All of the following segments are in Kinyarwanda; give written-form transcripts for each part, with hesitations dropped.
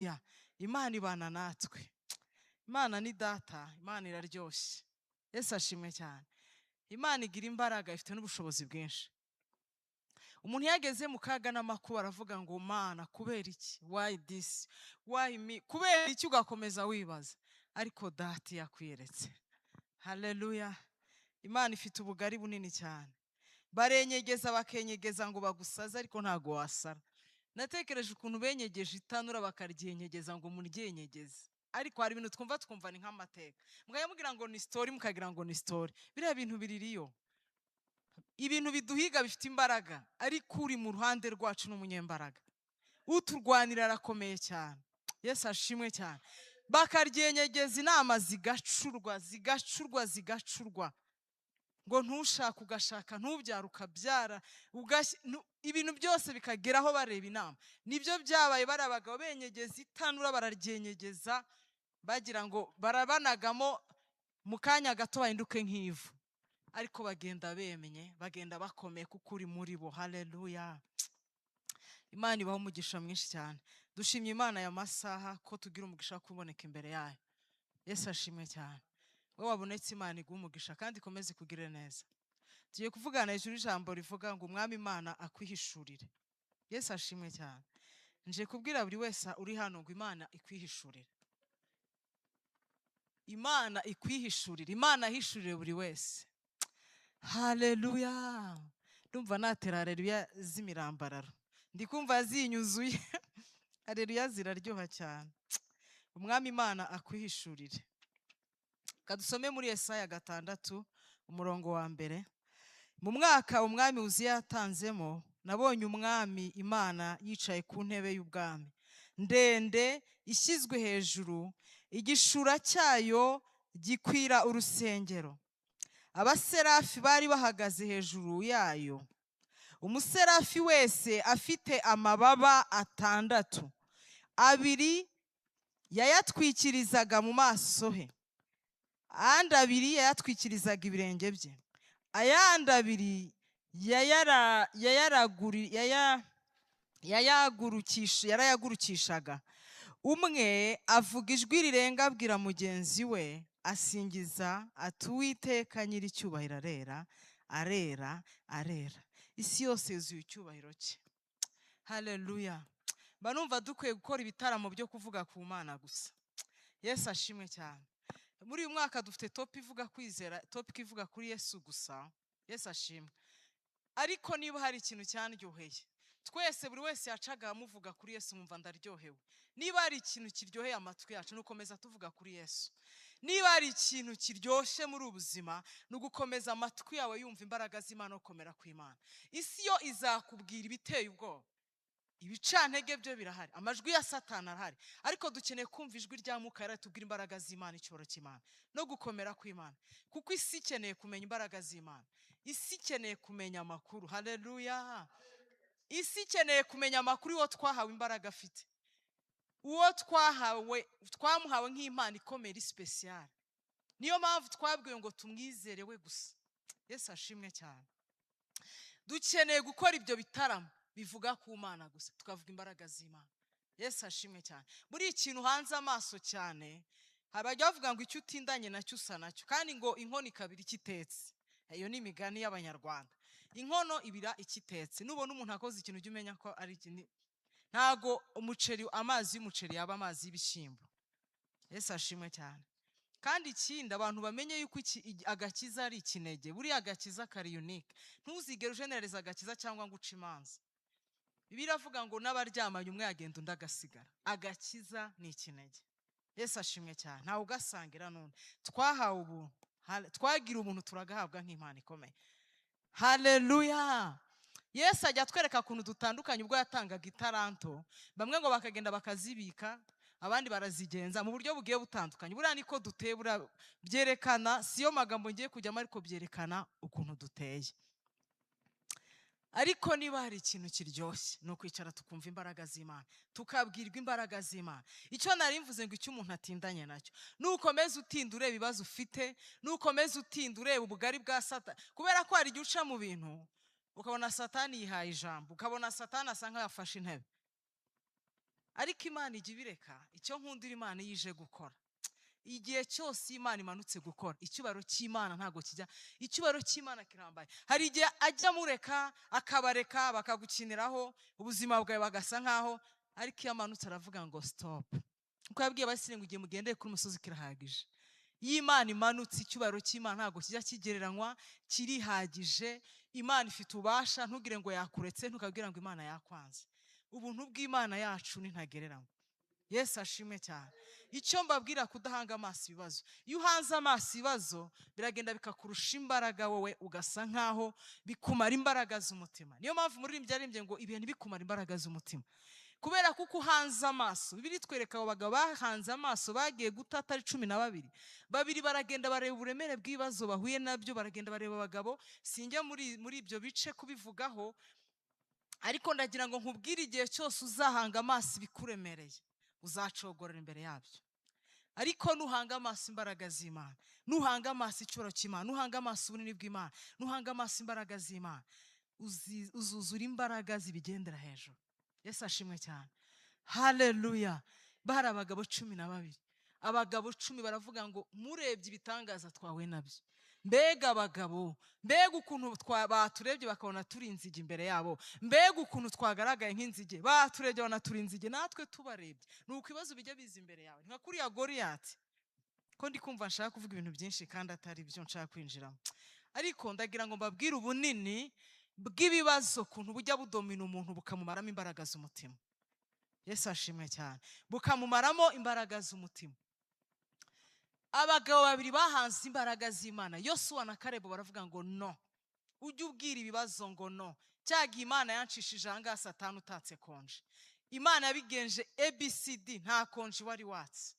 Ya, Imana ibana natwe. Imana ni data, Imana iraryoshye. Yesu ashimwe cyane. Imana igira imbaraga, ifite n'ubushobozi bwinshi. Umuntu yageze mu kaga n'amakuba aravuga ngo Mana kubera iki? Why this? Why me? Kubera iki ugakomeza wibaza? Ariko data yakwiyeretse. Haleluya. Imana ifite ubugari bunini cyane. Barenyegeza bakenyegeza ngo bagusaze ariko ntago wasara. Natekereje ukuntu benyegeje itanura bakaryenyegeza ngo muryenyegeze. Ariko hari ibintu twumva ni nk'amateka. Mugaya ngo ni story mukagira ngo ni story. Biriya bintu biririyo. Ibintu biduhiga bifite imbaraga ariko uri mu ruhande rwacu n'umunyembaraga. Uturwanira arakomeye cyane. Yesu ashimwe cyane. Bakaryenyegeza inama zigacurwa. Ngo ntushaka ugashaka, ntubyara ukabyara, ibintu byose bikageraho bareba inama. Nibyo byabaye bari abagabo benyegeza itanura bararyenyegeza bagira ngo barabanagamo mu kanya gato bahinduke nk'ivu. Ariko bagenda bemenye, bagenda bakomeye kuko uri muri bo. Haleluya. Imana ibaho umugisha mwinshi cyane. Dushimye Imana ya masaha ko tugira umugisha wo kuboneka imbere yayo. Yesu ashimwe cyane. Wowe wabonetse Imana iguha umugisha kandi ikomeze kugirira neza. Tugiye kuvugana hejuru ijambo rivuga ngo Umwami Imana akwihishurire. Yesu ashimwe cyane. Nje kubwira buri wese uri hano ngo Imana ikwihishurire. Imana ikwihishurire. Imana ahishurire buri wese. Haleluya. Ndumva natera haleluya z'imirambararo. Ndikumva zinyuzuye. Haleluya ziraryoha cyane. Umwami Imana akwihishurire. Kadusome muri Yesaya 6 umurongo wa mbere. Mu mwaka umwami Uziya yatanzemo nabonye Umwami Imana yicaye ku ntebe y'ubwami ndende ishyizwe hejuru, igishura cyayo gikwira urusengero. Abaserafi bari bahagaze hejuru yayo, umuserafi wese afite amababa 6, 2 yayatwikirizaga mu maso he, ayandi 2 yayatwikirizaga ibirenge bye, ayandi 2 yarayagurukishaga. Umwe avuga ijwi rirenga abwira mugenzi we asingiza ati Uwiteka nyir'icyubahiro arera, arera, arera. Isi yose yuzuye icyubahiro cye. Haleluya. Banumva dukwiye gukora ibitaramo byo kuvuga ku Mana gusa. Yesu ashimwe cyane. Muri uyu mwaka dufite topic ivuga kwizera, topic ivuga kuri Yesu gusa. Yesu ashimwe. Ariko niba hari ikintu cyandyoheye, twese buri wese yacaga amuvuga kuri Yesu mwumva ndaryohewe. Niba hari ikintu kiryoheye amatwi yacu nukomeza tuvuga kuri Yesu. Niba hari ikintu kiryoshye muri ubuzima nugukomeza amatwi yawe yumva imbaraga z'Imana ukomera ku Imana. Isi yo izakubwira ibiteye ubwoba. Ibicantege byo birahari, amajwi ya Satani arahari, ariko dukeneye kumva ijwi rya Mwuka Yera tubwira imbaraga z'Imana, icyoro cy'Imana no gukomera ku Imana, kuko isi ikeneye kumenya imbaraga z'Imana. Isi ikeneye kumenya amakuru. Haleluya. Isi ikeneye kumenya amakuru uwo twahawe imbaraga afite, uwo twamuhawe nk'impano ikomeye special. Niyo mpamvu twabwiwe ngo tumwizere we gusa. Yesu ashimwe cyane. Dukeneye gukora ibyo bitaramo bivuga ku Mana gusa, tukavuga imbaraga z'Imana. Yesu ashimwe cyane. Muri ikintu hanze amaso cyane habajya bavuga ngo icyo utindanye nacyo usa nacyo, kandi ngo inkono ikabira ikitetse. Iyo ni imigani y'Abanyarwanda. Inkono ibira ikitetse. Nubona umuntu akoze ikintu ujye umenya ko ari ikintu. Ntago amazi y'umuceri yaba amazi y'ibishyimbo. Yesu ashimwe cyane. Kandi ikindi abantu bamenye yuko agakiza ari ikinege. Buri agakiza kari unique. Ntuzigere ujenereza agakiza cyangwa ngo uce imanza. Bibiliya iravuga ngo n'abaryamanye umwe yagenda undi agasigara. Agakiza ni ikinege. Yesu ashimwe cyane. Ntawe ugasangira none. Twahawe ubuntu. Twagira ubuntu turagahabwa nk'impano ikomeye. Haleluya. Yesu ajya atwereka ukuntu dutandukanye ubwo yatangaga itaranto. Bamwe ngo bakagenda bakazibika, abandi barazigenza mu buryo bugiye butandukanye. Buriya niko duteye, byerekana, siyo magambo ngiye kujyamo, ariko byerekana ukuntu duteye. Ariko niba hari ikintu kiryoshye no kwicara tukumva imbaraga z'Imana, tukabwirwa imbaraga z'Imana. Icyo nari mvuze ngo icyo umuntu atindanye nacyo, nukomeza utinda ureba ibibazo ufite, nukomeza utinda ureba ubugari bwa Satani, kubera ko hari igihe uca mu bintu ukabona Satani yihaye ijambo, ukabona Satani asa nk'aho yafashe intebe. ariko Imana ijya ibireka. Icyo nkundira Imana yije gukora, igihe cyose Imana imanutse gukora, icyubahiro cy'Imana ntago kijya, icyubahiro cy'Imana kirambaye. Hari igihe ajya mureka akabareka bakagukiniraho ubuzima bwawe bagasa nkaho, ariko iyo amanutse aravuga ngo stop. Uko yabwiye abasirimu ngo igihe mugendeye kuri umusozi kirahagije. Iyo Imana imanutse, icyubahiro cy'Imana ntago kijya kigereranywa, kirihagije. Imana ifite ububasha, ntugire ngo yakuretse, ntukabwira ngo Imana yakwanze. Ubuntu bw'Imana yacu ni ntagereranywa. Yesu ashimwe cyane. Icyo mbabwira, kudahanga amaso ibibazo. Iyo uhanze amaso ibibazo biragenda bikakurusha imbaraga, wowe ugasa nkaho bikumara imbaraga z'umutima. Niyo mpamvu umuririmbyi yaririmbye ngo ibihe ntibikumara imbaraga z'umutima, kubera kuko uhanze amaso. Bibiliya itwereka abo bagabo bahanze amaso bagiye gutata ari 12. Babiri baragenda bareba uburemere bw'ibibazo bahuye nabyo, baragenda bareba abagabo. Sinjya muri ibyo bice kubivugaho, ariko ndagira ngo nkubwire, igihe cyose uzahanga amaso ibikuremereye uzacogorera imbere yabyo. Ariko nuhanga amaso imbaraga z'Imana, nuhanga amaso icyubahiro cy'Imana, nuhanga amaso ubunini bw'Imana, nuhanga amaso imbaraga z'Imana, uzuzura imbaraga zibigendera hejuru. Yesu ashimwe cyane. Haleluya. Bari abagabo 12. Abagabo 10 baravuga ngo murebye ibitangaza twawe nabyo. Mbega abagabo, mbega ukuntu baturebye bakabona turi inzige imbere yabo, mbega ukuntu twagaragaye nk'inzige, baturebye bakabona turi inzige, natwe tubarebye. Nuko ibibazo bijya biza imbere yawe, nka kuriya Goliyati. Ko ndi kumva nshaka kuvuga ibintu byinshi kandi atari byo nshaka kwinjiramo, ariko ndagira ngo mbabwire ubunini bw'ibibazo, kuntu bujya budomina umuntu bukamumaramo imbaraga z'umutima. Yesu ashimwe cyane. Bukamumaramo imbaraga z'umutima. Abagabo babiri bahanze imbaraga z'Imana, Yosuwa na Kalebu, baravuga ngo no. Ujye ubwira ibibazo ngo no. Cyagiye Imana yanshishije ahangaha Satani utatse konje. Imana yabigenje ABCD, nta konje wari watse.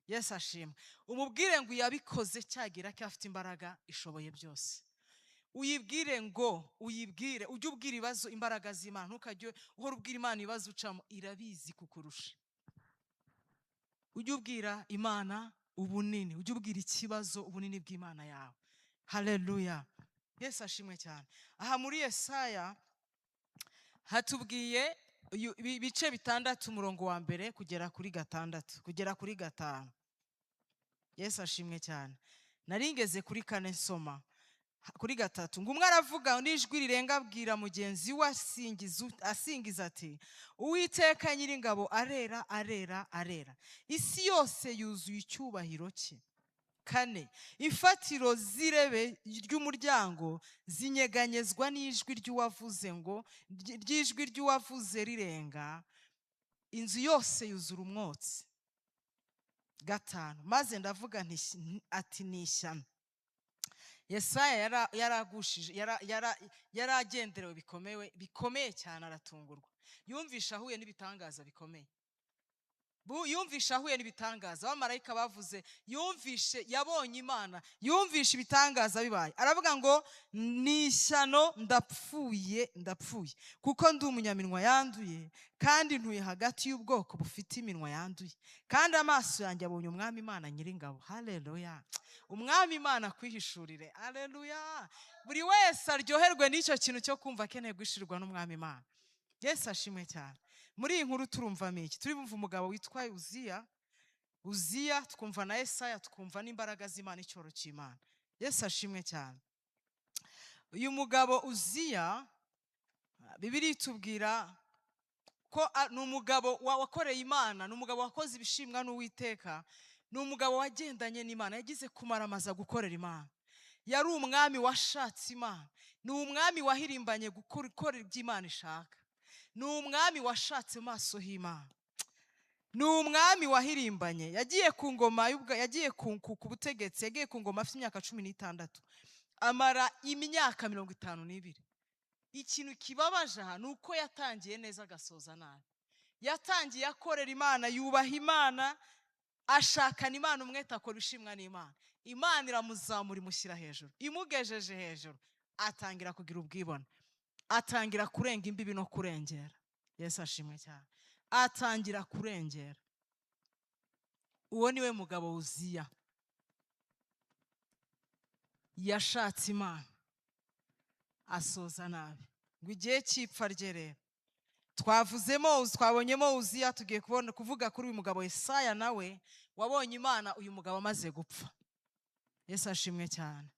Yesu ashimwe. Umubwire ngo yabikoze, cyagira ko afite imbaraga ishoboye byose. Uyibwire ngo, uyibwire, ujye ubwira ibibazo imbaraga z'Imana. Ntukajye uhora ubwira Imana ibibazo ucamo, irabizi kukurusha. Ujye ubwira Imana ubunini, ujye ubwira ikibazo ubunini bw'Imana yawe. Haleluya. Yesu ashimwe cyane. Aha muri Yesaya hatubwiye ibice 6, umurongo wa mbere kugera kuri 6 kugera kuri 5. Yesu ashimwe cyane. Naringeze kuri 4 nsoma kuri 3 ngo umwe aravuga n'ijwi rirenga abwira mugenzi we asingiza ati, Uwiteka Nyiringabo arera, arera, arera, isi yose yuzuye icyubahiro cye. 4, imfatiro z'irebe ry'umuryango zinyeganyezwa n'ijwi ry'uwavuze ngo ry'ijwi ry'uwavuze rirenga, inzu yose yuzura umwotsi. 5, maze ndavuga ati ni ishyano. Yesaya yaragushije, yaragenderewe bikomeye cyane, aratungurwa. Yumvisha ahuye n'ibitangaza bikomeye. Yumvisha ahuye n'ibitangaza, abamarayika bavuze, yumvishe, yabonye Imana, yumvishe ibitangaza bibaye. Aravuga ngo ni ishyano, ndapfuye, ndapfuye, kuko ndi umunyaminwa yanduye, kandi ntuye hagati y'ubwoko bufite iminwa yanduye, kandi amaso yanjye abonye Umwami Imana Nyiringabo. Haleluya. Umwami Imana kwihishurire. Haleluya. Buri wese aryoherwe n'icyo kintu cyo kumva akeneye guhishurirwa n'Umwami Imana. Yesu ashimwe cyane. Muri iyi nkuru turumvamo iki? Turumva umugabo witwa Uziya, twumva na Yesaya, twumva n'imbaraga z'Imana, icyoro cy'Imana. Yesu ashimwe cyane. Uyu mugabo Uziya, Bibiliya itubwira ko ni umugabo wakoreye Imana, ni umugabo wakoze ibishimwa n'Uwiteka, ni umugabo wagendanye n'Imana, yagize kumaramaza gukorera Imana. Yari umwami washatse Imana, ni umwami wahirimbanye gukora iby'Imana ishaka, ni umwami washatse mu maso h'Imana, ni umwami wahirimbanye. Yagiye ku ngoma, yagiye ku butegetsi, yagiye ku ngoma afite imyaka 16, amara imyaka 52. Ikintu kibabaje aha ni uko yatangiye neza agasoza nabi. Yatangiye akorera Imana, yubaha Imana, ashakana Imana umwete, akora ibishimwa n'Imana. Imana iramuzamura, imushyira hejuru, imugejeje hejuru, atangira kugira ubwibone, atangira kurenga imbibi no kurengera. Yesu ashimwe cyane. Atangira kurengera. Uwo niwe mugabo Uziya. Yashatse Imana, asoza nabi. Ngo igihe cy'ipfa rye rero twabonyemo Uziya, tugiye kuvuga kuri uyu mugabo Yesaya nawe wabonye Imana uyu mugabo amaze gupfa. Yesu ashimwe cyane.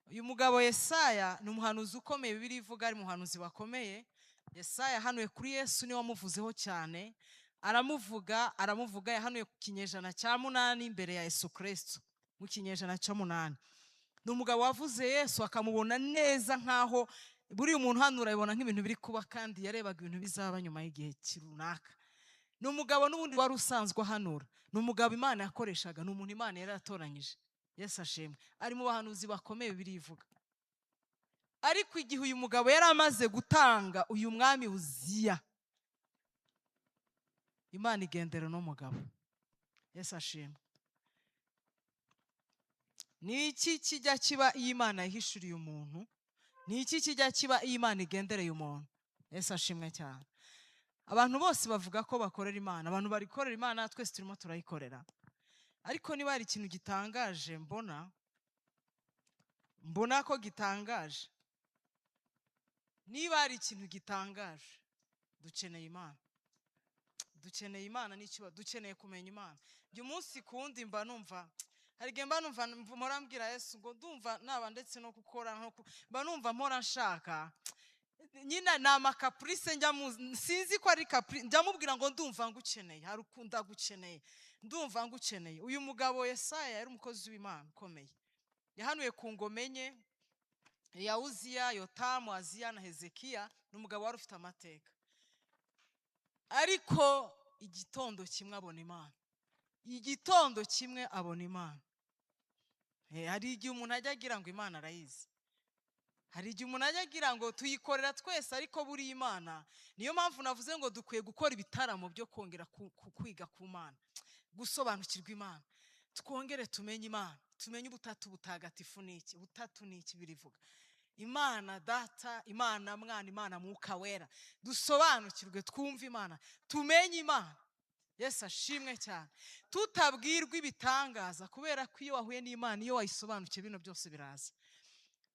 Uyu mugabo Yesaya ni umuhanuzi ukomeye, Bibiliya ivuga ari umuhanuzi wakomeye. Yesaya yahanuye kuri Yesu, niwe wamuvuzeho cyane, aramuvuga yahanuye ku kinyejana cya 8 imbere ya Yesu Kristo, mu kinyejana cya 8. Ni umugabo wavuze Yesu akamubona neza nkaho buri umuntu hano urabibona nk'ibintu biri kuba, kandi yarebaga ibintu bizaba nyuma y'igihe runaka. Ni umugabo n'ubundi wari usanzwe ahanura, ni umugabo Imana yakoreshaga, ni umuntu Imana yari yatoranyije. Yesu ashimwe. Ari mu bahanuzi bakomeye Bibiliya ivuga. Ariko igihe uyu mugabo yari amaze gutanga uyu mwami Uziya, Imana igendera no mugabo. Yesu ashimwe. Ni iki kijya kiba iyo Imana yihishuriye umuntu? Ni iki kijya kiba iyo Imana igendereye umuntu? Yesu ashimwe cyane. Abantu bose bavuga ko bakorera Imana, abantu barikorera Imana, twese turimo turayikorera. Ariko niba hari ikintu gitangaje mbona ko gitangaje, niba hari ikintu gitangaje, dukeneye Imana. Dukeneye Imana n'icyo dukeneye kumenya Imana. Uyu munsi kundi mba numva, hari igihe mba numva murambwira Yesu ngo ndumva naba ndetse no gukora mba numva mpora nshaka nyina na makaprice sinzi ko ari caprice, ndamubwira ngo ndumva ngukeneye, hari ukunda gukeneye, ndumva ngukeneye. Uyu mugabo Yesaya yari umukozi w'Imana ukomeye, yahanuye ku ngome enye ya Uziya, Yotamu, Aziya na Hezekiya. Ni umugabo wari ufite amateka. Ariko igitondo kimwe abona Imana, igitondo kimwe abona Imana. Hari igihe umuntu ajya agira ngo Imana arayizi, hari igihe umuntu ajya agira ngo tuyikorera twese, ariko buri Imana. Niyo mpamvu navuze ngo dukwiye gukora ibitaramo byo kongera kwiga ku Mana, gusobanukirwa Imana, twongere tumenye Imana, tumenye ubutatu butagatifu n'iki, ubutatu n'iki birivuga. Imana Data, Imana Mwana, Imana Mwuka Wera. Dusobanukirwe, twumve Imana, tumenye Imana. Yesu ashimwe cyane. Tutabwirwa ibitangaza, kubera ko iyo wahuye n'Imana, iyo wayisobanukiye, bino byose biraza.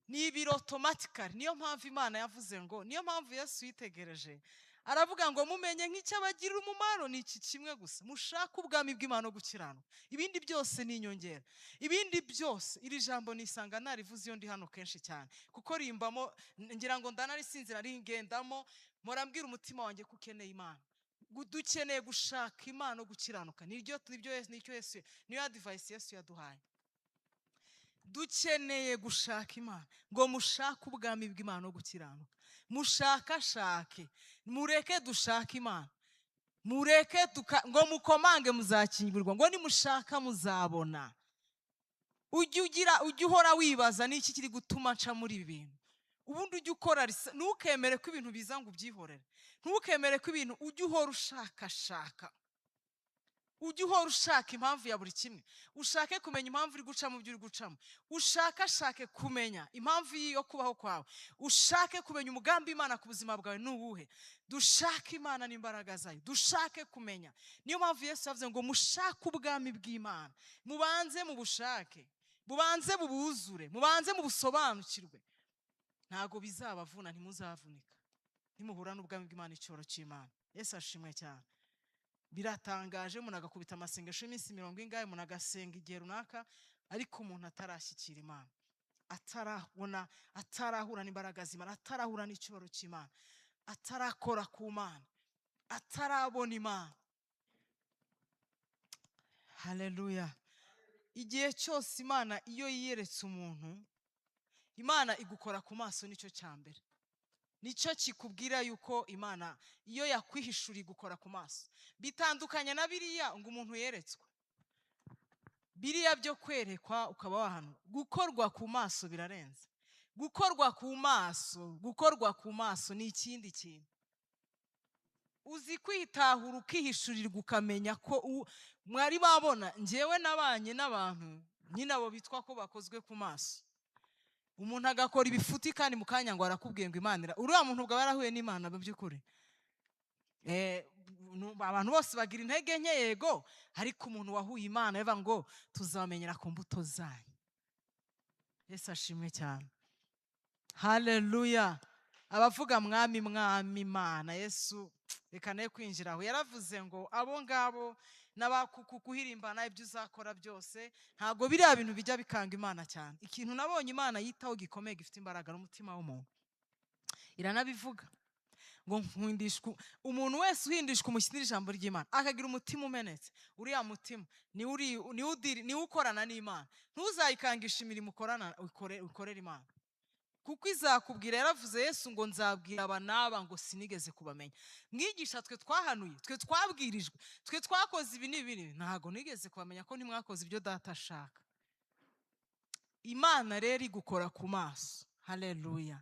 Ni ibiro automatically. Niyo mpamvu Imana yavuze ngo, niyo mpamvu Yesu yitegereje aravuga ngo mumenye nk'icyabagirira umumaro ni iki kimwe gusa, mushaka ubwami bw'Imana no gukiranuka, ibindi byose ni inyongera. Ibindi byose, iri jambo nisanga narivuze iyo ndi hano kenshi cyane, kuko rimbamo, ngira ngo ndanarisinzira ringendamo, murambwira umutima wanjye ko ukeneye Imana. Dukeneye gushaka Imana no gukiranuka, niyo advice Yesu yaduhaye. Dukeneye gushaka Imana, ngo mushake ubwami bw'Imana no gukiranuka. Mushakashake, mureke dushake Imana, mureke ngo mukomange muzakingurwa, ngo nimushaka muzabona. Ujye uhora wibaza niki kiri gutuma nca muri ibi bintu. Ubundi ujye ukora, ntukemere ko ibintu biza ngo ubyihorere, ntukemere ko ibintu, ujye uhora ushakashaka, ujye uhora ushaka impamvu ya buri kimwe. Ushake kumenya impamvu uri guca mu byo uri gucamo, ushakashake kumenya impamvu yo kubaho kwawe, ushake kumenya umugambi Imana ku buzima bwawe ni uwuhe. Dushake Imana n'imbaraga zayo, dushake kumenya. Niyo mpamvu Yesu yavuze ngo mushake ubwami bw'Imana, mubanze mu bushake, mubanze mu buzure, mubanze mu busobanukirwe. Ntago bizabavuna, ntimuzavunika nimuhura n'ubwami bw'Imana, icyoro cy'Imana. Yesu ashimwe cyane. Biratangaje, umuntu agakubita amasengesho y'iminsi 40, umuntu agasenga igihe runaka, ariko umuntu atarashyikira Imana, atarahura n'imbaraga z'Imana, atarahura n'icyoro cy'Imana, atarakora ku Mana, atarabona Imana. Haleluya. Igihe cyose Imana iyo yiyeretse umuntu, Imana igukora ku maso, nicyo cyambere, nicyo kikubwira yuko Imana iyo yakwihishuriye gukora ku maso. Bitandukanye na biriya ngo umuntu yeretswe, biriya byo kwerekwa ukaba wahanura. Gukorwa ku maso birarenze. Gukorwa ku maso ni ikindi kintu. Uzi kwitahura ukihishurirwa, ukamenya ko mwari babona. Njyewe nabanye n'abantu nyine abo bitwa ko bakozwe ku maso, umuntu agakora ibifuti kandi mu kanya ngo arakubwiye ngo Imana uriya muntu ubwo yarahuye n'Imana mu by'ukuri. Abantu bose bagira intege nke, yego, ariko umuntu wahuye Imana yava ngo tuzamenyera ku mbuto zanyu. Yesu ashimwe cyane. Haleluya. abavuga mwami mwami Imana. Yesu reka ne kwinjira aho, yaravuze ngo abo ngabo n'abakuhirimbana ibyo uzakora byose. Ntago biriya bintu bijya bikanga Imana cyane. Ikintu nabonye Imana yitaho gikomeye gifite imbaraga n'umutima w'umuntu, iranabivuga ngo nkundishwa umuntu wese uhindishwa umushyitsi ijambo ry'Imana akagira umutima umenetse, uriya mutima ni ukorana n'Imana. Ntuzayikangisha imirimo ukorera Imana, kuko izakubwira. Yaravuze Yesu ngo nzabwira aba n'aba ngo sinigeze kubamenya. Mwigisha, twe twahanuye, twe twabwirijwe, twe twakoze ibi n'ibi, ntago nigeze kubamenya ko ntimwakoze ibyo data ashaka. Imana rero igukora ku maso, haleluya,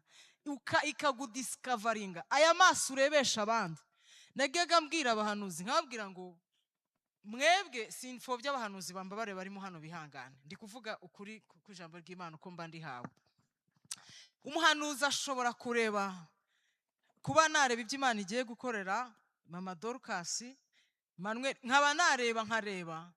ikagudisikavaringa aya maso urebesha abandi. Najyaga mbwira abahanuzi nkababwira ngo mwebwe sinfobya abahanuzi bambabare barimo hano bihangane, ndi kuvuga ukuri ku ijambo ry'Imana uko mba ndihawe. Umuhanuzi ashobora kureba, kuba nareba ibyo Imana igiye gukorera mama Dorcas, Manuel, nkaba nkareba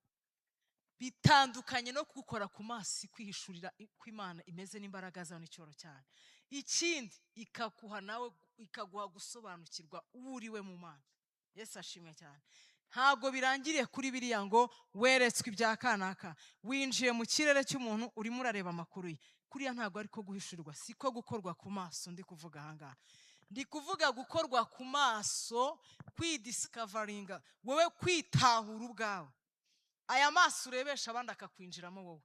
bitandukanye no gukora ku maso, kwihishurira ko Imana imeze n'imbaraga zayo n'icyoro cyane. Ikindi ikaguha nawe, ikaguha gusobanukirwa uriwe mu Mana. Yesu ashimwe cyane. Ntabwo birangiriye kuri biriya ngo weretswe ibya kanaka, winjiye mu kirere cy'umuntu urimo urareba amakuru ye. Kuriya ntabwo ariko guhishurirwa, siko gukorwa ku maso ndi kuvuga ahangaha. Ndi kuvuga gukorwa ku maso, kwidisikavaringa, wowe kwitahura ubwawe. Aya maso urebesha abandi akakwinjiramo wowe,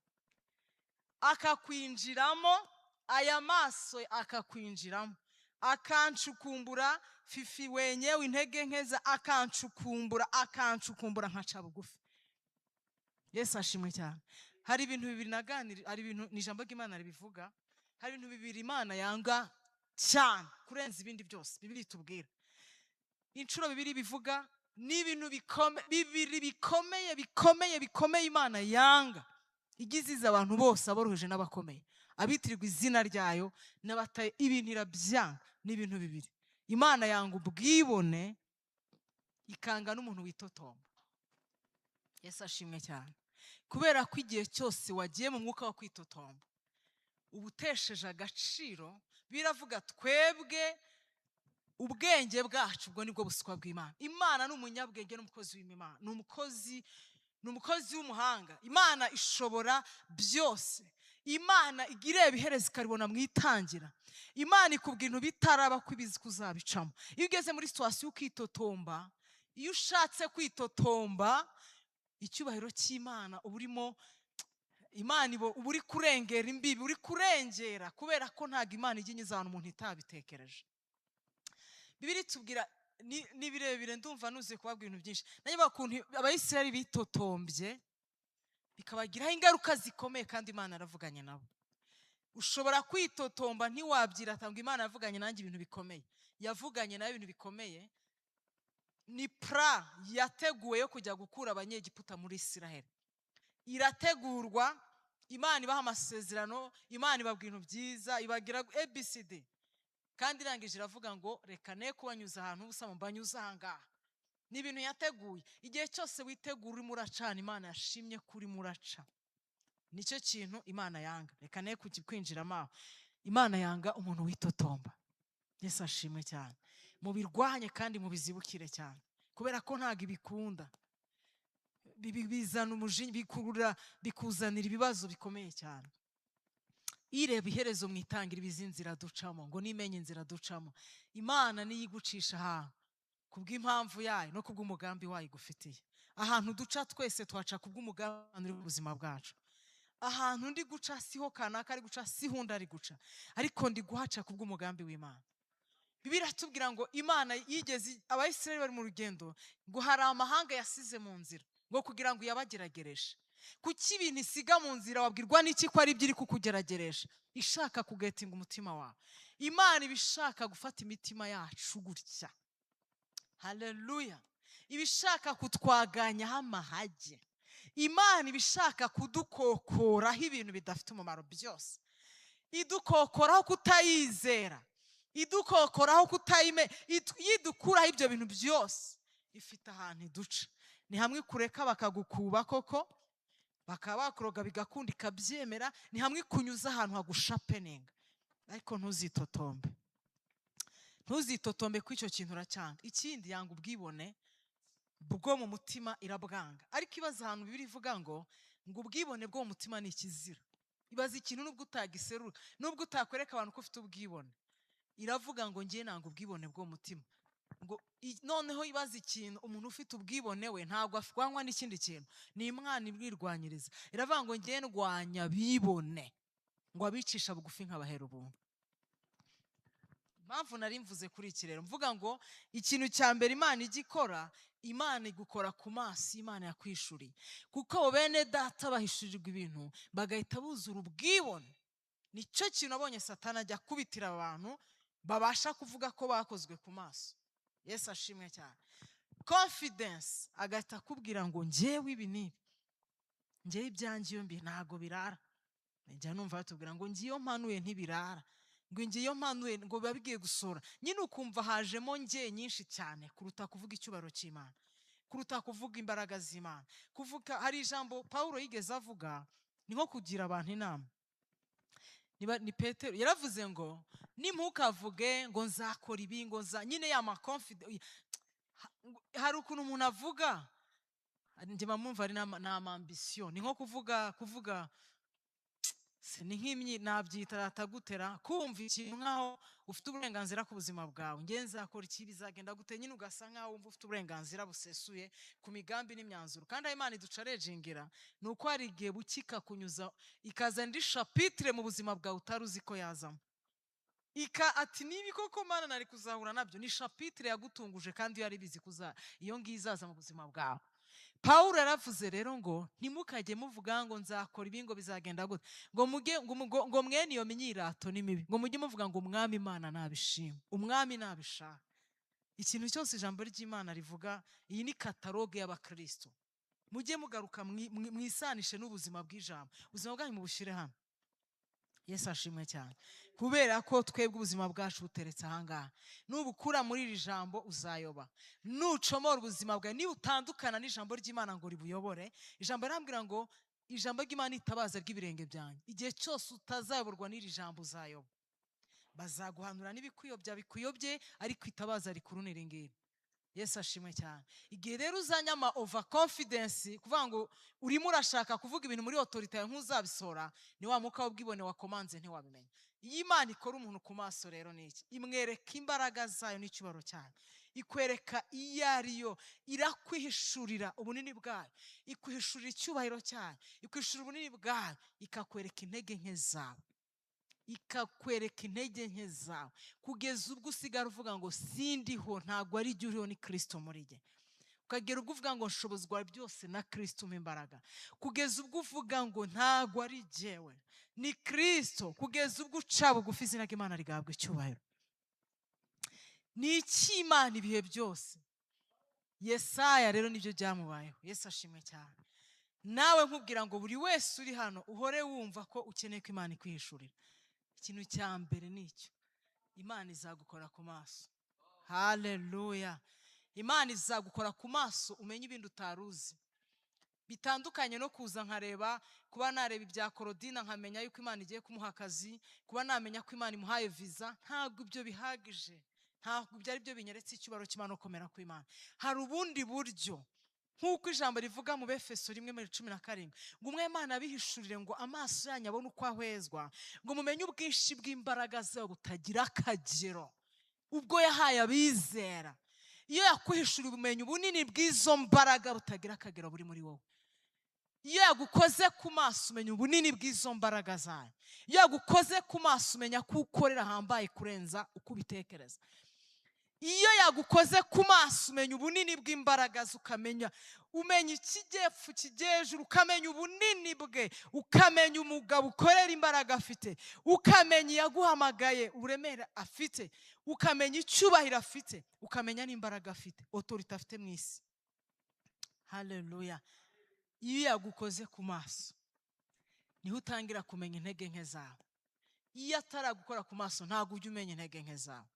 akakwinjiramo, aya maso akakwinjiramo, akancukumbura fifi wenyewe intege nkeza, akancukumbura nkaca bugufi. Yesu ashimwe cyane. Hari ibintu bibiri naganira, hari ibintu ni ijambo ry'Imana ribivuga, hari ibintu bibiri Imana yanga cyane kurenza ibindi byose. Bibiri tubwira inshuro bibiri bivuga ni ibintu bibiri bikomeye Imana yanga, igiziza abantu bose, aboroheje n'abakomeye, abitirirwa izina ryayo n'abataye. Ibintu irabyanga, ni ibintu bibiri. Imana yanga ubwibone, ikanga n'umuntu witotomba. Yesu ashimwe cyane. Kubera ko igihe cyose wagiye mu mwuka wo kwitotomba, ubutesheje agaciro. Biravuga twebwe ubwenge bwacu ubwo nibwo buswa bw'Imana. Imana ni umunyabwenge n'umukozi w'Imana, ni umukozi w'umuhanga. Imana ishobora byose. Imana igireba iherezo ikaribona mu itangira. Imana ikubwira ibintu bitaraba ko ibizi kuzabicamo. Iyo ugeze muri situation ukitotomba, iyo ushatse kwitotomba, icyubahiro cy'Imana uburimo, Imana uba uri kurengera imbibi, uri kurengera, kubera ko ntabwo Imana ijya inyiza ahantu umuntu itabitekereje. Bibiri tubwira ni birebire, ndumva nuze kubabwira ibintu byinshi. Nanjye bakuntu Abayisiraheli bitotombye bikabagiraho ingaruka zikomeye, kandi Imana yaravuganye nabo. Ushobora kwitotomba ntiwabyirata ngo Imana yavuganye nanjye ibintu bikomeye. Yavuganye nayo ibintu bikomeye. Ni pra yateguwe yo kujya gukura abanyegiputa muri Isiraheli. Irategurwa, Imana ibaha amasezerano, Imana ibabwira ibintu byiza, ibagira ABCD, kandi irangije iravuga ngo reka ne kubanyuza ahantu ubusa mbanyuza ahangaha. Ni ibintu yateguye. Igihe cyose witegura urimo uracana, Imana yashimye kuri muraca. Nicyo kintu Imana yanga. Reka ne kwinjiramo aho. Imana yanga umuntu witotomba. Yesu ashimwe cyane. Mubirwanye kandi mubizibukire cyane, kubera ko ntago ibikunda. Bizana umujinya, bikuzanira ibibazo bikomeye cyane. Ireba iherezo mu itangira ibizi inzira ducamo, ngo nimenye inzira ducamo. Imana niyo igucisha ahantu kubw'impamvu yayo no kubw'umugambi wayo igufitiye. Ahantu duca twese twaca kubw'umugambi uri mu buzima bwacu. Ahantu ndi guca siho kanaka ari guca, siho undi ari guca, ariko ndi guhaca kubw'umugambi w'Imana. Bibiliya iratubwira ngo Imana yigeze Abayisiraheli bari mu rugendo, ngo hari amahanga yasize mu nzira ngo kugira ngo yabageragereshe. Kuki ibintu isiga mu nzira wabwirwa n'iki ko ari ibyo iri kukugerageresha? Ishaka kugetinga umutima wawe. Imana ibishaka gufata imitima yacu gutya, haleluya, ibishaka kutwaganyaho amahage. Imana ibishaka kudukokoraho ibintu bidafite umumaro byose, idukokoraho kutayizera, idukokoraho yidukuraho ibyo bintu byose. Ifite ahantu iduca. Ni hamwe kureka bakagukuba koko, bakaba bakuroga bigakunda ikabyemera. Ni hamwe kunyuza ahantu hagushapeninga, ariko ntuzitotombe. ntuzitotombe ko icyo kintu uracyanga. Ikindi, yanga ubwibone bwo mu mutima irabwanga. Ariko ibaza ahantu Bibiliya ivuga ngo ubwibone bwo mu mutima ni ikizira. Ibaza ikintu nubwo utagiserura, nubwo utakwereka abantu ko ufite ubwibone, iravuga ngo ngiye nanga ubwibone bwo mu mutima. Ngo noneho ibaza ikintu, umuntu ufite ubwibone we ntabwo afwanywa n'ikindi kintu, ni Imana ibwirwanyiriza. Iravuga ngo ngiye ndwanya bibone, ngo abicisha bugufi nkabahera ubuntu. Impamvu nari mvuze kuri iki rero, mvuga ngo ikintu cya mbere Imana ijya ikora, Imana igukora ku maso Imana yakwishuriye. Kuko bene data bahishurirwa ibintu bagahita buzura ubwibone. Nicyo kintu abonye Satani ajya kubitira abantu babasha kuvuga ko bakozwe ku maso. Yesu ashimwe cyane. Confidence, agahita akubwira ngo njyewe ibi nibi, njyewe ibyanjye iyo mbi ntago birara. Njya numva batubwira ngo ngiyo mpanuye ntibirara, ngo ngiyo mpanuye ngo biba bigiye gusora. Nyine ukumva hajemo njye nyinshi cyane kuruta kuvuga icyubahiro cy'Imana, kuruta kuvuga imbaraga z'Imana. Kuvuga, hari ijambo Pawulo yigeze avuga, ni nko kugira abantu inama. Ni Petero yaravuze ngo nimpukavuge ngo nzakora ibi, ngo nyine ya confidence. Hari ukuntu umuntu avuga, njye bamwumva ari n'amambisiyo. Ni nko kuvuga ni nk'imyi nabyita atagutera kumva ikintu nkaho ufite uburenganzira ku buzima bwawe. Nge nzakora iki, bizagenda gute, nyine ugasa nkaho wumva ufite uburenganzira busesuye ku migambi n'imyanzuro. Kandi aho Imana iducaregingira ni uko hari igihe bukika kunyuza ikaza indi shapitire mu buzima bwawe utari uzi ko yazamo. Ati nibi koko Mana nari kuzahura nabyo. Ni shapitire yagutunguje kandi iyo yari bizi iyo ngiyo izaza mu buzima bwawe. Pawulo yaravuze rero ngo ntimukajye muvuga ngo nzakora ibi, ngo bizagenda gute, ngo mwene iyo myirato ni mibi, ngo mujye muvuga ngo umwami Imana nabishima, umwami nabishaka. Ikintu cyose ijambo ry'Imana rivuga, iyi ni kataloge y'abakristo. Mujye mugaruka mwisanishe n'ubuzima bw'ijambo, ubuzima bwanyu mubushyire hano. Yesu ashimwe cyane. Kubera ko twebwe ubuzima bwacu buteretse ahangaha. Nubukura muri iri jambo uzayoba. Nucomora ubuzima bwawe, niba utandukana n'ijambo ry'Imana ngo ribuyobore. Ijambo rirambwira ngo ijambo ry'Imana ni itabaza ry'ibirenge byanjye. Igihe cyose utazayoborwa n'iri jambo uzayoba. Bazaguhanura n'ibikuyobya bikuyobye, ariko itabaza rikuru ni iri ngiri. Yesu ashimwe cyane. Igihe rero uzanyama over confidence, kuvuga ngo urimo urashaka kuvuga ibintu muri autority nk'uzabisora, ni wa muka w'ubwibone wakomanze ntiwabimenya. Iyo Imana ikora umuntu ku maso rero ni iki? Imwereka imbaraga zayo n'icyubahiro cyayo. Ikwereka iyo ariyo, irakwihishurira ubunini bwayo, ikwihishurira icyubahiro cyayo, ikwihishurira ubunini bwayo, ikakwereka intege nke zawe. Ikakwereka intege nke zawe kugeza ubwo usigara uvuga ngo sindiho, ntabwo ari jye uriho, ni Kristo muri jye. Ukagera ubwo uvuga ngo nshobozwa byose na Kristo umpa imbaraga. Kugeza ubwo uvuga ngo ntabwo ari jyewe, ni Kristo. Kugeza ubwo uca bugufi, izina ry'Imana rigahabwa icyubahiro. Ni iki Imana ibihe byose. Yesaya rero nibyo byamubayeho. Yesu ashimwe cyane. Nawe nkubwira ngo buri wese uri hano uhore wumva ko ukeneye ko Imana ikwihishurira. Ikintu cya mbere ni icyo, Imana izagukora ku maso. Haleluya. Imana izagukora ku maso umenye ibindi utaruzi. Bitandukanye no kuza nkareba, kuba nareba ibya Korodina nkamenya yuko Imana igiye kumuha akazi, kuba namenya ko Imana imuhaye visa. Ntabwo ibyo bihagije, ntabwo ibyo ari byo binyeretse icyubahiro cy'Imana no komera kw'Imana. Hari ubundi buryo, nk'uko ijambo rivuga mu Befeso 1:17 ngo umwe Imana abihishurire ngo amaso yanyu abone uko ahwezwa, ngo mumenye ubwinshi bw'imbaraga zayo butagira akagero, ubwo yahaye abizera. Iyo yakwihishuriye ubumenyi ubunini bw'izo mbaraga butagira akagero buri muri wowe. Iyo yagukoze ku maso umenya ubunini bw'izo mbaraga zayo. Iyo yagukoze ku maso umenya ko ukorera hambaye kurenza uko ubitekereza. Iyo yagukoze ku maso umenya ubunini bw'imbaraga, umenya ikijyepfu kijyejuru, ukamenya ubunini bwe, ukamenya umugabo ukorera imbaraga afite, ukamenya yaguhamagaye uburemere afite, ukamenya icyubahiro afite, ukamenya n'imbaraga afite, autority afite mu isi. Haleluya. Iyo yagukoze ku maso niho utangira kumenya intege nke zawe. Iyo ataragukora ku maso ntabwo ujya umenya intege nke zawe.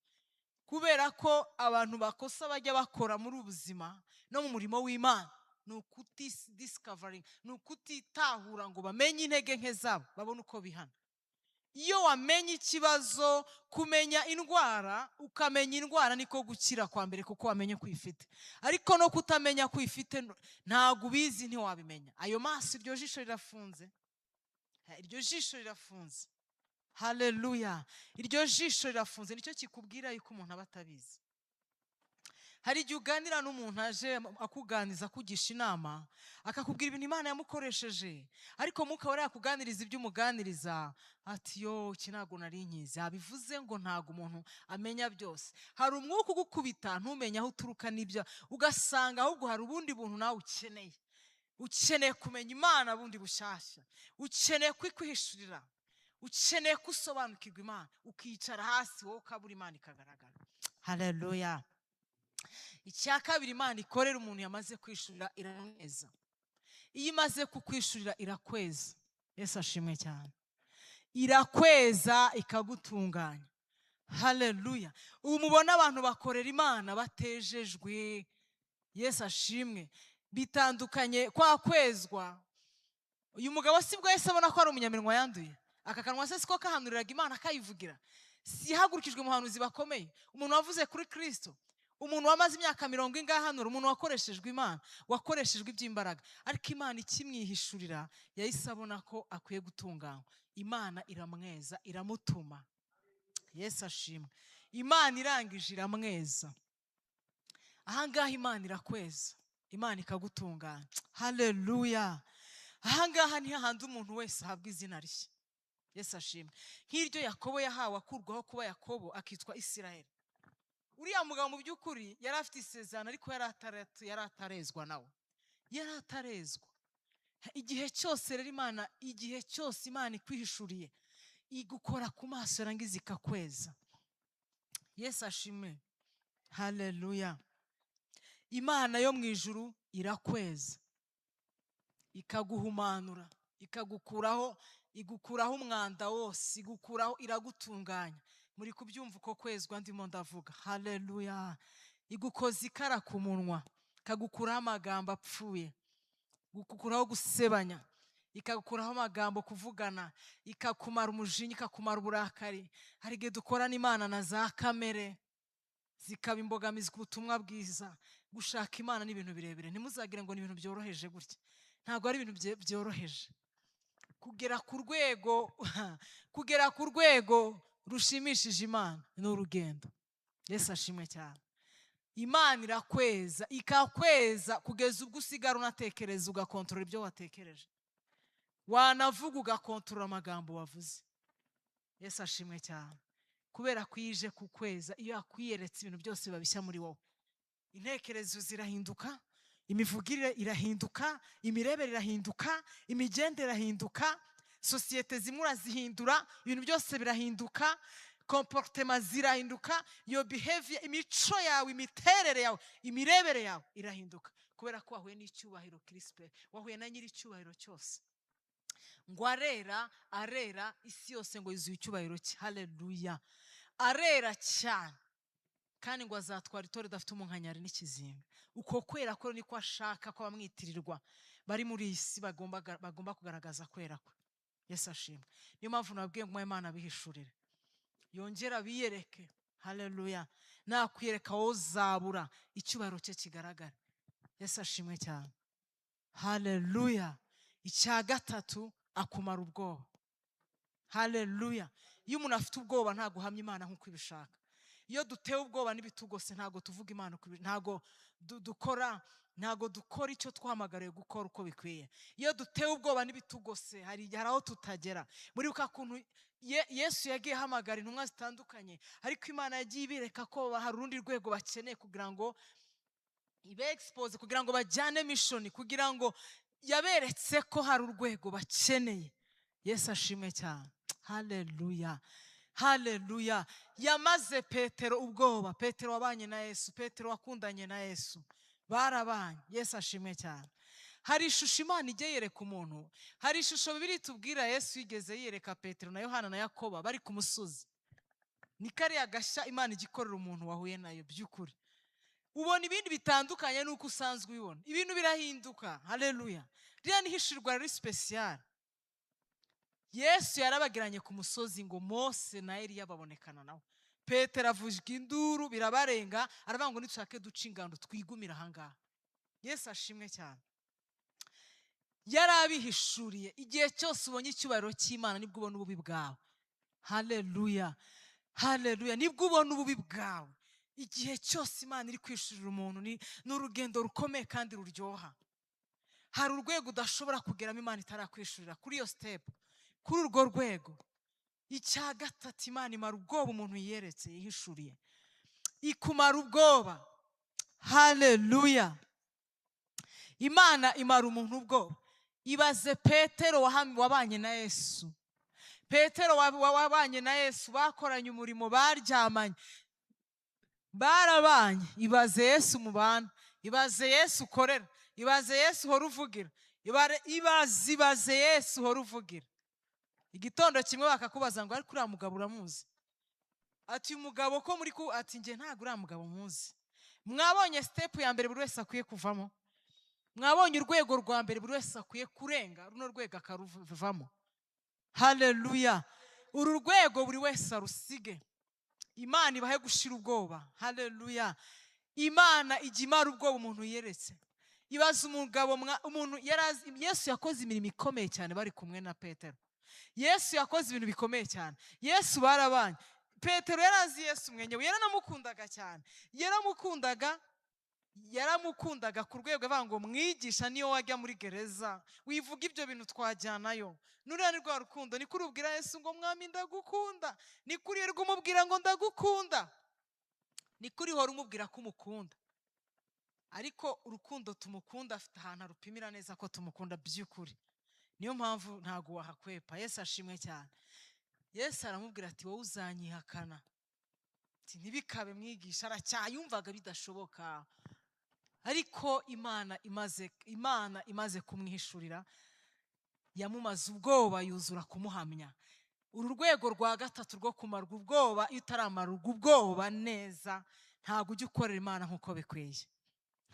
Kubera ko abantu bakosa bajya bakora muri ubuzima no mu murimo w'Imana ni ukutidiscovering, ni ukutitahura ngo bamenye intege nke zabo babone uko bihana. iyo wamenye ikibazo, kumenya indwara, ukamenya indwara niko gukira kwa mbere, kuko wamenye ko uyifite. Ariko no kutamenya ko uyifite ntabwo ubizi, ntiwabimenya. Ayo maso, iryo jisho rirafunze, iryo jisho rirafunze. Haleluya, iryo jisho rirafunze. Nicyo kikubwira yuko umuntu aba atabizi. Hari igihe uganira n'umuntu aje akuganiza, akugisha inama, akakubwira ibintu Imana yamukoresheje, ariko mukaba yakuganiriza ibyo umuganiriza ati yo iki ntabwo nari nkizi. Bivuze ngo ntabwo umuntu amenya byose. Hari umwuka ugukubita ntumenye aho uturuka n'ibyo, ugasanga ahubwo hari ubundi buntu nawe ukeneye kumenya Imana bundi bushyashya, ukeneye kwihishurira, ukeneye gusobanukirwa Imana, ukicara hasi wowe ukabura Imana ikagaragara. Haleluya. Icya kabiri Imana ikorera umuntu yamaze kwishurira, iramweza. Iyo imaze kukwishurira irakweza. Yesu ashimwe cyane. Irakweza ikagutunganya. Haleluya. Ubu mubona abantu bakorera Imana batejejwe. Yesu ashimwe. Bitandukanye kwa kwezwa. Uyu mugabo sibwo yese abona ko ari umunyaminwa yanduye. Aka kanwa se siko kahanuriraga Imana akayivugira. Si hagurukijwe muhanuzi bakomeye, umuntu wavuze kuri Kristo, umuntu wamaze imyaka 40 ingahanura, umuntu wakoreshejwe Imana, wakoreshejwe iby'imbaraga, ariko Imana ikimwihishurira yahise abona ko akwiye gutunganywa. Imana iramweza, iramutuma. Yesu ashimwe. Imana irangije iramweza. Ahangaha Imana irakweza, Imana ikagutunganya. Haleluya. Ahangaha ni hahandi umuntu wese ahabwa izina rishya. Yesu ashimwe. Nk'iryo Yakobo yahawe akurwaho kuba Yakobo akitwa Isiraheli. Uriya mugabo mu by'ukuri yari afite isezerano, ariko yari atarezwa nawe, yari atarezwa. Igihe cyose rero Imana, igihe cyose Imana ikwihishuriye igukora ku maso yarangiza ikakweza. Yesu ashimwe. Haleluya. Imana yo mu ijuru irakweza, ikaguhumanura, igukuraho umwanda wose, iragutunganya. Muri kubyumva uko kwezwa ndimo ndavuga. Haleluya. Igukoza ikara ku munwa, ikagukuraho amagambo apfuye, igukuraho gusebanya, ikagukuraho amagambo kuvugana, ikakumara umujinya, ikakumara uburakari. Hari igihe dukorana Imana na za kamere zikaba imbogamizi ku butumwa bwiza. Gushaka Imana ni ibintu birebire, ntimuzagire ngo ni ibintu byoroheje gutya. Ntabwo ari ibintu byoroheje. Kugera ku rwego rushimishije Imana ni urugendo. Yesu ashimwe cyane. Imana irakweza, ikakweza kugeza ubwo usigara unatekereza, ugakontorora ibyo watekereje, wanavuga ugakontorora amagambo wavuze. Yesu ashimwe cyane. Kubera ko ije kukweza, iyo yakwiyeretse ibintu byose biba bishya muri wowe. Intekerezo zirahinduka, imivugire irahinduka, imirebere irahinduka, imigendere irahinduka, sosiyete zimwe urazihindura, ibintu byose birahinduka, comportement zirahinduka, your behavior, imico yawe, imiterere yawe, imirebere yawe irahinduka, kubera ko wahuye n'icyubahiro Kristo, wahuye na nyiri icyubahiro cyose. Ngo arera isi yose ngo yuzuye icyubahiro cye. Haleluya. Arera cyane, kandi ngo azatwara itore dafite umunkanyari n'ikizinga. Uko kwera ko niko ashaka ko bamwitirirwa bari muri iyi si, bagomba kugaragaza kwera kwe. Yesu ashimwe. Niyo mpamvu nabwiye ngo Imana bihishurire, yongera biyereke. Haleluya. Nakwiyereka wowe uzabura icyubahiro cye kigaragara. Yesu ashimwe cyane. Haleluya. Icya gatatu, akumara ubwoba. Haleluya. Iyo umuntu afite ubwoba ntabwo uhamya Imana nk'uko ibishaka. Iyo dutewe ubwoba n'ibitugose ntabwo tuvuga Imana, ntabwo dukora icyo twahamagariwe gukora uko bikwiye. Iyo dutewe ubwoba n'ibitugose hari aho tutagera. Muri uka kuntu Yesu yagiye ahamagara intumwa zitandukanye, ariko Imana yagiye ibireka ko hari urundi rwego bakeneye kugira ngo ibe expose, kugira ngo bajyane mission, kugira ngo yaberetse ko hari urwego bakeneye. Yesu ashimwe cyane. Haleluya. Haleluya. Yamaze Petero ubwoba. Petero wabanye na Yesu, Petero wakundanye na Yesu, barabanye. Yesu ashimwe cyane. Hari ishusho Imana ijye yereka umuntu. Hari ishusho Bibiliya itubwira Yesu yigeze yereka Petero na Yohana na Yakobo bari ku musozi. Ni kariya gashya Imana igikorera umuntu wahuye nayo by'ukuri. Ubona ibindi bitandukanye nuko usanzwe ubibona. Ibintu birahinduka. Haleluya. Rya nihishirwa riri special. Yesu yarabagiranye ku musozi ngo Mose na Eliya babonekana nawe. Petero avujwe induru birabarenga, aravuga ngo nitushake duce ingando twigumira ahangaha. Yesu ashimwe cyane. Yarabihishuriye. Igihe cyose ubonye icyubahiro cy'Imana nibwo ubona ububi bwawe. Haleluya, haleluya. Nibwo ubona ububi bwawe. Igihe cyose Imana iri kwishurira umuntu ni urugendo rukomeye kandi ruryoha. Hari urwego udashobora kugeramo Imana itarakwishurira kuri iyo step, kuri urwo rwego. Icya gatatu, Imana imara ubwoba umuntu yiyeretse yihishuriye. Ikumara ubwoba. Haleluya. Imana imara umuntu ubwoba. Ibaze Petero wabanye na Yesu. Petero wabanye na Yesu, bakoranye umurimo, baryamanye, barabanye. Ibaze Yesu mubana, ibaze Yesu ukorera, ibaze Yesu uhora uvugira, ibaze Yesu uhora uvugira. Igitondo kimwe bakakubaza ngo ariko uriya mugabo uramuzi? Ati umugabo ko muri ati njye ntabwo uriya mugabo muzi. Mwabonye step ya mbere buri wese akwiye kuvamo? Mwabonye urwego rwa mbere buri wese akwiye kurenga, runo rwego akaruvamo? Haleluya. Uru rwego buri wese arusige. Imana ibahe gushira ubwoba. Haleluya. Imana ijya imara ubwoba umuntu yeretse. Ibaze umugabo, umuntu Yesu yakoze imirimo ikomeye cyane bari kumwe na Petero. Yesu yakoze ibintu bikomeye cyane. Yesu barabanye. Petero yarazi Yesu mwenyewe, yaranamukundaga cyane. Yaramukundaga ku rwego avuga ngo mwigisha niyo wajya muri gereza wivuga ibyo bintu twajyanayo. Nuriya ni rwa rukundo. Ni kuri ubwira Yesu ngo mwami ndagukunda. Ni kuri rwo umubwira ngo ndagukunda. Ni kuri hora umubwira ko umukunda. Ariko urukundo tumukunda afite ahantu arupimira neza ko tumukunda by'ukuri. Niyo mpamvu ntago wahakwepa. Yesu ashimwe cyane. Yesu aramubwira ati wowe uzanyihakana. Ati ntibikabe mwigisha. Aracyayumvaga bidashoboka. Ariko Imana imaze kumwihishurira, yamumaze ubwoba yuzura kumuhamya. Uru rwego rwa gatatu rwo kumarwa ubwoba, iyo utaramarwa ubwoba neza ntabwo ujya ukorera Imana nk'uko bikwiye.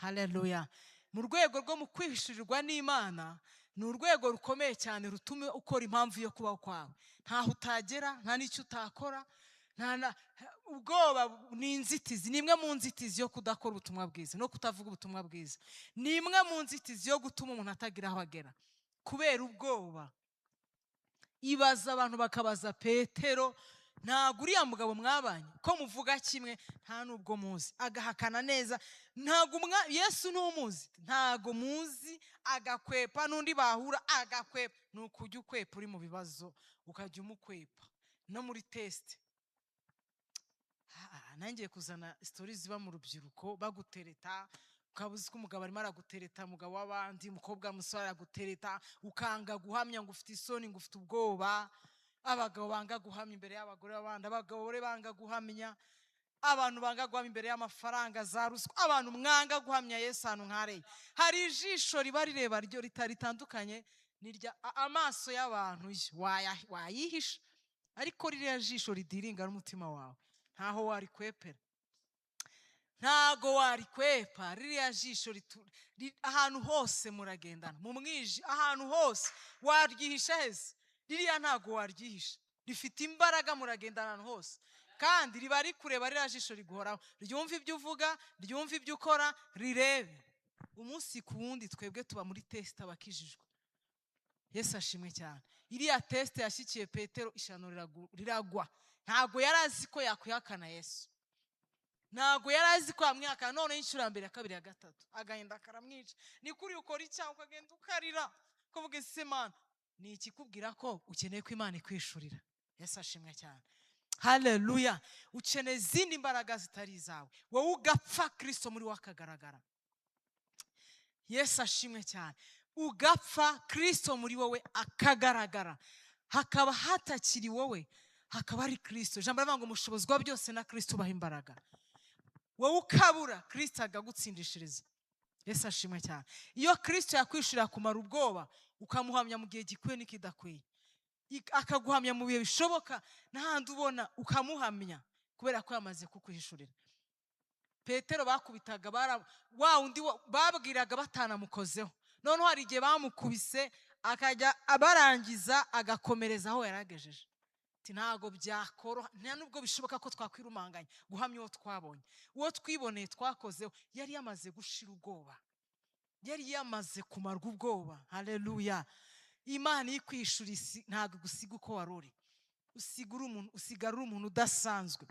Haleluya. Mu rwego rwo mu kwihishurirwa n'Imana, ni urwego rukomeye cyane rutuma ukora impamvu yo kubaho kwawe. Ntaho utagera, nta n'icyo utakora. Ubwoba ni inzitizi, ni imwe mu nzitizi yo kudakora ubutumwa bwiza no kutavuga ubutumwa bwiza. Ni imwe mu nzitizi yo gutuma umuntu atagira aho agera kubera ubwoba. Ibaza abantu bakabaza Petero, ntabwo uriya mugabo mwabanye ko muvuga kimwe nta nubwo muzi, agahakana neza. Ntabwo Yesu ntumuzi, ntabwo muzi, agakwepa. N'undi bahura agakwepa. Ni ukujya ukwepa uri mu bibazo, ukajya umukwepa no muri test. Nangiye kuzana stories ziba mu rubyiruko bagutereta, ukabuze ko umugabo arimo aragutereta, umugabo w'abandi, umukobwa musore aragutereta, ukanga guhamya ngo ufite isoni, ngo ufite ubwoba. Abagabo banga guhamya imbere y'abagore b'abandi, abagore banga guhamya, abantu banga guhamya imbere y'amafaranga, za ruswa, abantu mwanga guhamya Yesu ahantu nk'areye. Hari ijisho riba rireba ryo ritandukanye n'irya amaso y'abantu wayihisha, ariko ririya jisho ridiringa n'umutima wawe ntaho warikwepera. Ntago warikwepa. Ririya jisho ahantu hose muragendana mu mwiji, ahantu hose waryihisha heze. Ririya ntago waryihisha, rifite imbaraga, muragendana ahantu hose kandi riba rikureba. Ririya jisho riguhoraho, ryumva ibyo uvuga, ryumva ibyo ukora, rirebe. Umunsi ku wundi twebwe tuba muri test abakijijwe. Yesu ashimwe cyane. Iriya test yashyikiye Petero, ishano riragwa. Ntago yarazi ko yakwihakana Yesu. Ntago yarazi ko yamwihakana. None inshuro ya mbere, ya kabiri, ya gatatu agahinda karamwica. Ni kuri ukora icyaha ukagenda ukarira kuvuga ese Mana ni ikikubwira ko ukeneye ko Imana ikwishurira. Yesu ashimwe cyane. Haleluya. Ukeneye izindi mbaraga zitari izawe, wowe ugapfa Kristo muri wowe akagaragara. Yesu ashimwe cyane. Ugapfa Kristo muri wowe akagaragara, hakaba hatakiri wowe, hakaba ari Kristo. Ijambo rivuga ngo mushobozwa byose na Kristo ubaha imbaraga. Wowe ukabura, Kristo agagutsindishiriza. Yesu ashimwe cyane. Iyo Kristo yakwishurira kumara ubwoba, ukamuhamya mu gihe gikwiye n'ikidakwiye, akaguhamya mu bihe bishoboka n'ahandi ubona, ukamuhamya kubera ko yamaze kukwihishurira. Petero bakubitaga wa undi babwiraga batanamukozeho. Noneho hari igihe bamukubise akajya abarangiza agakomereza aho yaragejeje. Ntago byakoroha, nta nubwo bishoboka ko twakwirumanganya guhamya uwo twabonye. Uwo twiboneye twakozeho yari yamaze gushira ubwoba, yari yamaze kumarwa ubwoba. Haleluya. Imana ikwishura ntago gusiga uko waruri, usigara uri umuntu udasanzwe,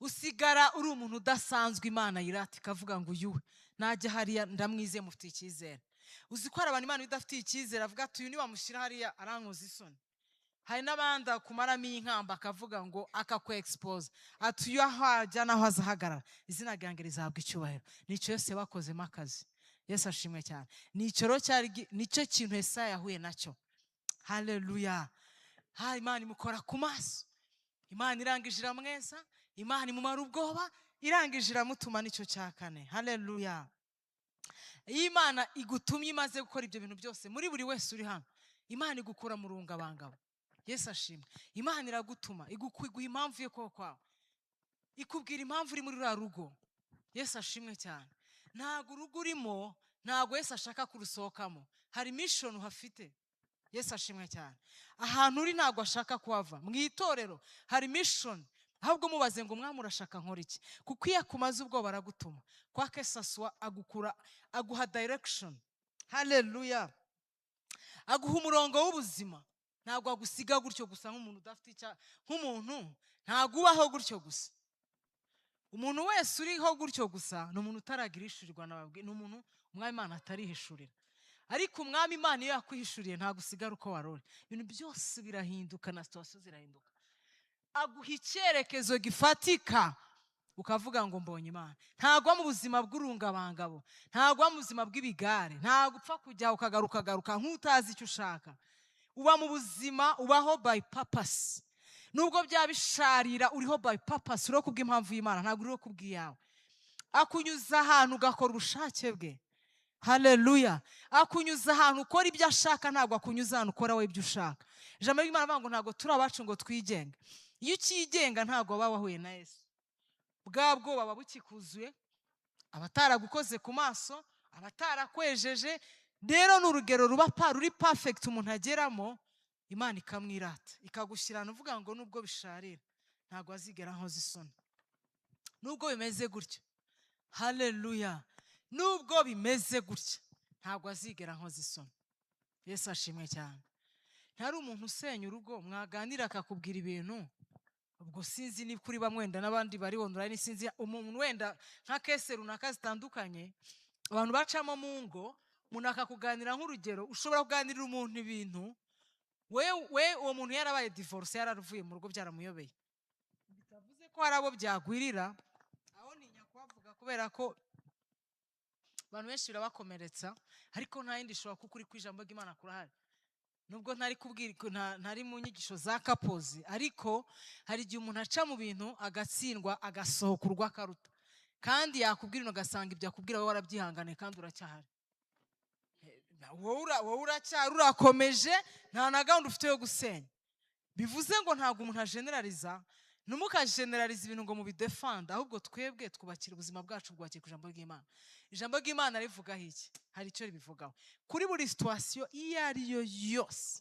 usigara uri umuntu udasanzwe. Imana yirata ikavuga ngo uyu najya hariya ndamwizeye, mufitiye icyizere. Uzi ko hari abantu Imana idafitiye icyizere avuga ati uyu nibamushyira hariya arankoza isoni. Hari n'abandi akumaramo inkamba akavuga ngo akakwe-expose ati uyu aho ajya naho azahagarara izina ryanjye rizahabwa icyubahiro. Nicyo Yose bakozemo akazi. Yesu ashimwe cyane. Nicyo kintu Yesaya yahuye nacyo. Haleluya. Imana imukora ku maso, Imana irangije iramweza, Imana imumara ubwoba, irangije iramutuma. Nicyo cya kane. Haleluya. Iyo Imana igutumye imaze gukora ibyo bintu byose muri buri wese uri hano, Imana igukura mu rungabangabo. Yesu ashimwe. Imana iragutuma, iguha impamvu yo kubaho kwawe, ikubwira impamvu uri muri ruriya rugo. Yesu ashimwe cyane. Ntabwo urugo urimo, ntabwo Yesu ashaka kurusohokamo. Hari mission uhafite. Yesu ashimwe cyane. Ahantu uri ntabwo ashaka kuhava. Mu itorero hari mission, ahubwo mubaze ngo mwami urashaka nkora iki? Kuko iyo akumaze ubwoba aragutuma. Kwa Kesaswa aguha direction. Haleluya. Aguha umurongo w'ubuzima. Ntabwo agusiga gutyo gusa nk'umuntu udafite nk'umuntu ntabwo ubaho gutyo gusa. Umuntu wese uriho gutyo gusa ni umuntu utaragira ishurirwa n'ababwe, ni umuntu umwami Imana atarihishurira. Ariko umwami Imana iyo yakwihishuriye ntabwo usigara uko warori. Ibintu byose birahinduka na situation zirahinduka. Aguha icyerekezo gifatika ukavuga ngo mbonye Imana. Ntabwo mu buzima bw'urungabangabo, ntabwo mu buzima bw'ibigare, ntabwo upfa kujya ukagaruka nk'utazi icyo ushaka. Uba mu buzima ubaho by purpose. Nubwo byabisharira uriho by purpose, uriho kubw'impamvu y'Imana, ntabwo uriho kubw'iyawe. Akunyuza ahantu ugakora ubushake bwe. Haleluya. Akunyuza ahantu ukora ibyo ashaka, ntabwo akunyuza ahantu ukora wowe ibyo ushaka. Ijambo ry'Imana rivuga ngo ntabwo turi abacu ngo twigenga. Iyo ukigenga ntabwo waba wahuye na Yesu. Bwa bwoba buba bukikuzuye, abataragukoze ku maso, abatarakwejeje. Rero ni urugero ruri perfect umuntu ageramo, Imana ikamwirata ikagushyirana uvuga ngo nubwo bisharira ntabwo azigera nkoza isoni. Nubwo bimeze gutya, haleluya, nubwo bimeze gutya ntabwo azigera nkoza isoni. Yesu ashimwe cyane. Ntari umuntu usenya urugo mwaganira akakubwira ibintu, ubwo sinzi ni kuri bamwe wenda n'abandi bari online, sinzi umuntu wenda nka kese runaka zitandukanye abantu bacamo mu ngo. Umuntu akakuganira nk'urugero, ushobora kuganirira umuntu ibintu we uwo muntu yarabaye divorce, yararuvuye mu rugo byaramuyobeye. Bitavuze ko hari abo byagwirira, aho ninya kubavuga kubera ko abantu benshi birabakomeretsa, ariko nta yindi ishobora kuko uri ku ijambo ry'Imana kurahari. Nubwo ntari kubwira ntari mu nyigisho za kapozi, ariko hari igihe umuntu aca mu bintu agatsindwa agasohoka urwa karuta, kandi yakubwira ugasanga ibyo akubwira wowe warabyihangane kandi uracyahari. Wowe uracyari urakomeje, nta na gahunda ufite yo gusenya. Bivuze ngo ntabwo umuntu ageneraliza, ntimukageneralize ibintu ngo mubidefanda, ahubwo twebwe twubakira ubuzima bwacu bwubakiye ku ijambo ry'Imana. Ijambo ry'Imana rivugaho iki? Hari icyo ribivugaho kuri buri situation iyo ari yo yose.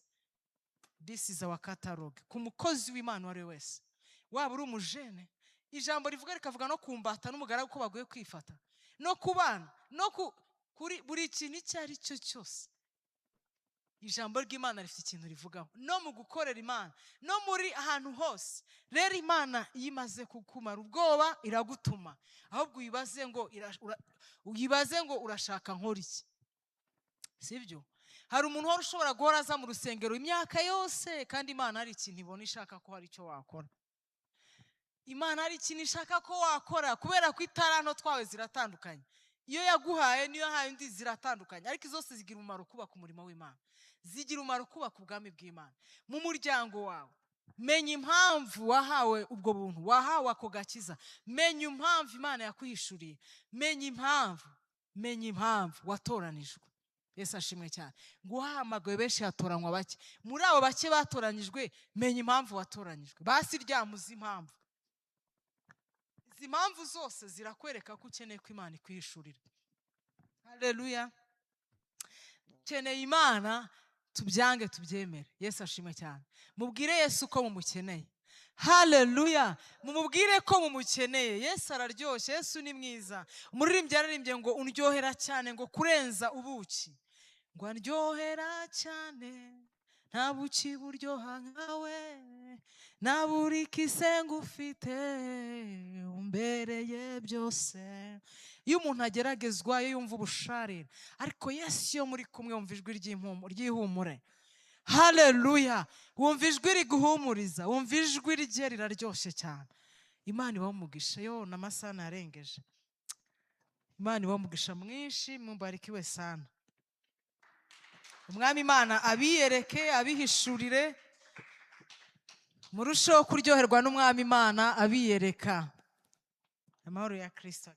This is our catalog. Ku mukozi w'Imana wari wese, waba uri umujene, ijambo rivuga rikavuga no kumbata n'umugaragu ko baguye kwifata, no kubana, no kuri buri kintu icyo ari cyo cyose. Ijambo ry'Imana rifite ikintu rivugaho, no mu gukorera Imana, no muri ahantu hose. Rero Imana iyo imaze kukumara ubwoba iragutuma, ahubwo uyibaze ngo urashaka nkora iki? Sibyo? Hari umuntu wari ushobora guhora aza mu rusengero imyaka yose, kandi Imana hari ikintu ibona ishaka ko hari icyo wakora. Imana hari ikintu ishaka ko wakora, kubera ko itaranto twawe ziratandukanye. Iyo yaguhaye niyo yahaye undi ziratandukanye, ariko zose zigira umumaro kubaka umurimo w'Imana, zigira umumaro kubaka ubwami bw'Imana. Mu muryango wawe menya impamvu wahawe ubwo buntu, wahawe ako gakiza. Menya impamvu Imana yakwihishuriye, menya impamvu watoranijwe. Yesu ashimwe cyane. Ngo uhamagawe benshi hatoranywa bake. Muri abo bake batoranyijwe, menya impamvu watoranyijwe. Basi ryamuze impamvu. Izi mpamvu zose zirakwereka ko ukeneye ko Imana ikwihishurira. Haleluya. Ukeneye Imana tubyange tubyemere. Yesu ashimwe cyane. Mubwire Yesu ko mumukeneye. Haleluya. Mumubwire ko mumukeneye. Yesu araryoshye, Yesu ni mwiza. Umuririmbyi yaririmbye ngo undyohera cyane ngo kurenza ubuki, ngo andyohera cyane nta buki buryoha nkawe, nta buri kisenga ufite umbereye byose. Iyo umuntu ageragezwa, iyo yumva ubusharire, ariko Yesu iyo muri kumwe wumva ijwi ry'ihumure. Haleluya. Wumva ijwi riguhumuriza, wumva ijwi rye riraryoshye cyane. Imana ibahe umugisha. Yo n'amasaha narengeje. Imana ibahe umugisha mwinshi, mubarikiwe sana. Umwami Imana abiyereke, abihishurire, murusheho kuryoherwa n'Umwami Imana abiyereka. Amahoro ya Kristo.